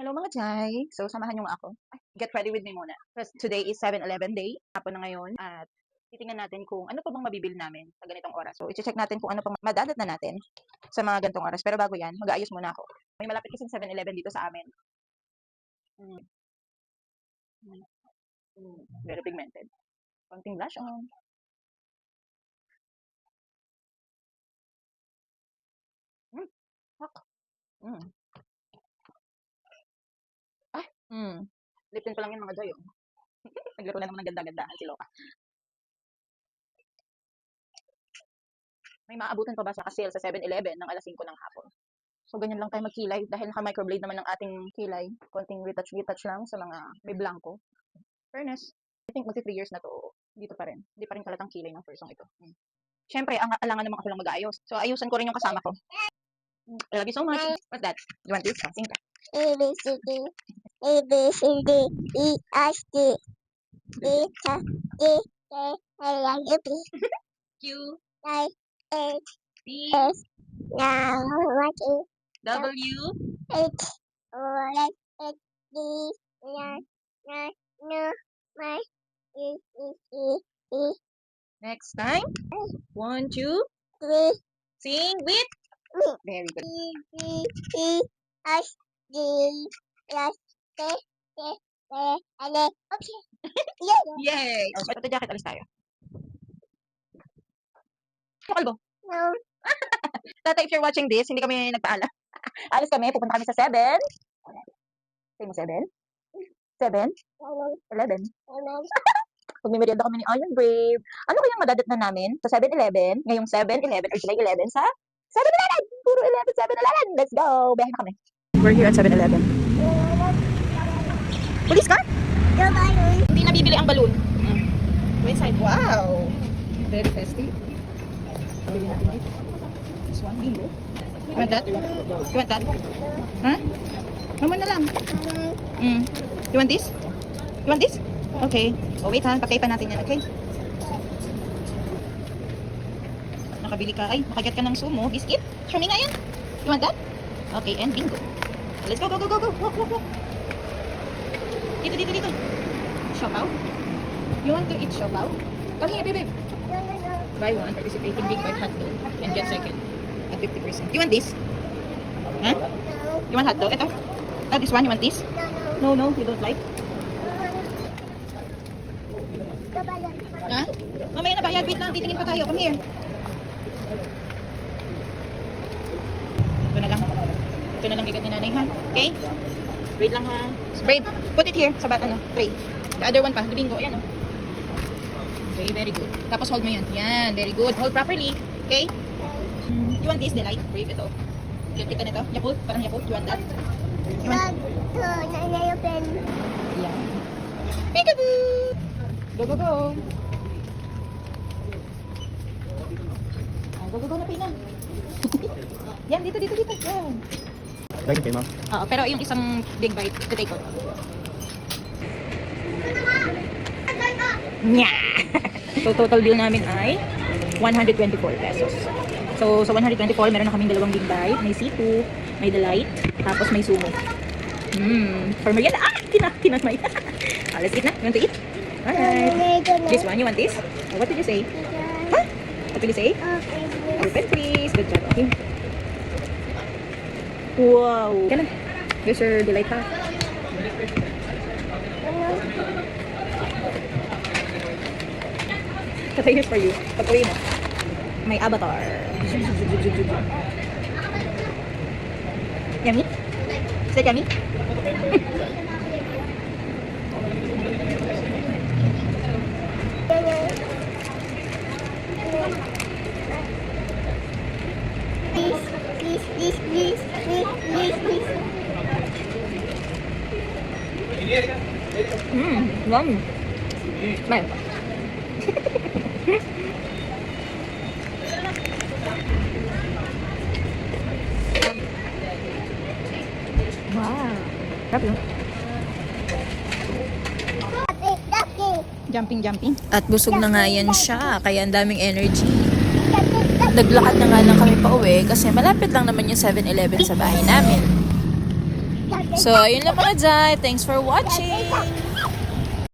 Hello mga Jai! So, samahan niyo nga ako. Get ready with me muna. Because today is 7-Eleven day. Hapon na ngayon. At titingnan natin kung ano pa bang mabibili namin sa ganitong oras. So, i-check natin kung ano pang madadat na natin sa mga ganitong oras. Pero bago yan, mag-aayos muna ako. May malapit kasing 7-Eleven dito sa amin. Mm, mm, very pigmented. Konting blush on. Mm, hak. Mm. Ay, lip tint pa lang yun mga Jai. Oh. Naglaro na naman ng ganda-gandahan si Loka. May maabutan pa ba sa sale sa 7-Eleven ng alas 5 ng hapon? So, ganyan lang tayo magkilay dahil naka-microblade naman ang ating kilay. Konting retouch-retouch lang sa mga may blanco. Fairness, I think magti 3 years na to, dito pa rin. Hindi pa rin kalatang kilay ng persong ito. Siyempre, alangan naman ako lang mag-aayos. So, ayusan ko rin yung kasama ko. I love you so much. What's that? You want this? Oh, sing ka. A B C D A B C D E F G E F G K L M N O P Q, I H T, S now what is W, H O L H D N N no my E E E E next time. 1, 2, 3 sing with. me Very good. E B E S D S K K L M N O P yeah Yay! Oh, so, ito jacket, alis tayo. Yung kalbo. no Tata, if you're watching this, hindi kami nagpaalam. Alis kami, pupunta kami sa 7. Say mo 7? 7? 11? Magmimerienda kami ni Iron Brave. Ano kayang madadat na namin sa 7-Eleven, ngayong 7-Eleven or July 11 sa 7-Eleven! Puro 11, 7-Eleven! Let's go! Biyahe na kami. We're here at 7-Eleven. Police car? no balloon Hindi nabibili ang balloon. Go inside. Wow! Very festive. Bili natin dito. This one, bingo. You want that? You want that? Huh? Naman na lang. You want this? You want this? Okay. Oh, wait ha. Pakay pa natin yan, okay? Nakabili ka. Ay, makagat ka ng sumo. Biscuit? Show me nga yan. You want that? Okay, and bingo. Let's go, go, go, go, go. Walk, walk, walk. Dito, dito, dito. Siopaw? You want to eat siopaw? Come here, babe. no no no Buy one, participating big bite hot dog, and get second at 50%. You want this? Huh? no You want hot dog? Ito? Oh, this one, you want this? no No, no, you don't like? no balloon Ha? Mamaya na bayad. Wait lang, titingin pa tayo. Come here. Ito na lang. Ito na lang bigat ni nanay, ha? Okay? Wait lang, ha? Brave, put it here sa ano, tray. The other one pa, the bingo. Ayan, oh. Okay, very good. Tapos hold mo yan. Yan, very good. Hold properly. Okay? You want this, Delight? Brave, ito. Get ka nito. Yakult, parang Yakult. You want that? You want? open Yeah. Peekaboo! Go, go, go. Go, go, go na, Pina. Yan, dito, dito, dito. Yan. Lagi kayo, ma'am. Oo, pero yung isang big bite, to take out. Nya! So, total bill namin ay 124 pesos. So, sa 124, meron na kaming dalawang big bite. May C2, may Delight, tapos may sumo. For merienda. Ah! Tinamay. Let's eat na. You want to eat? Alright. This one, you want this? Oh, what did you say? Huh? What did you say? Open please. Good job. Okay. Wow. Can I? Here's your Delight pa. Kasi here's for you. Pag-uwi mo. May avatar. Yummy? Is that yummy? Yummy. Smile. Wow. Sarap yun. Jumping. At busog na nga yan siya, kaya ang daming energy. Naglakad na nga lang kami pa uwi kasi malapit lang naman yung 7-Eleven sa bahay namin. So, ayun lang mga Jai. Thanks for watching.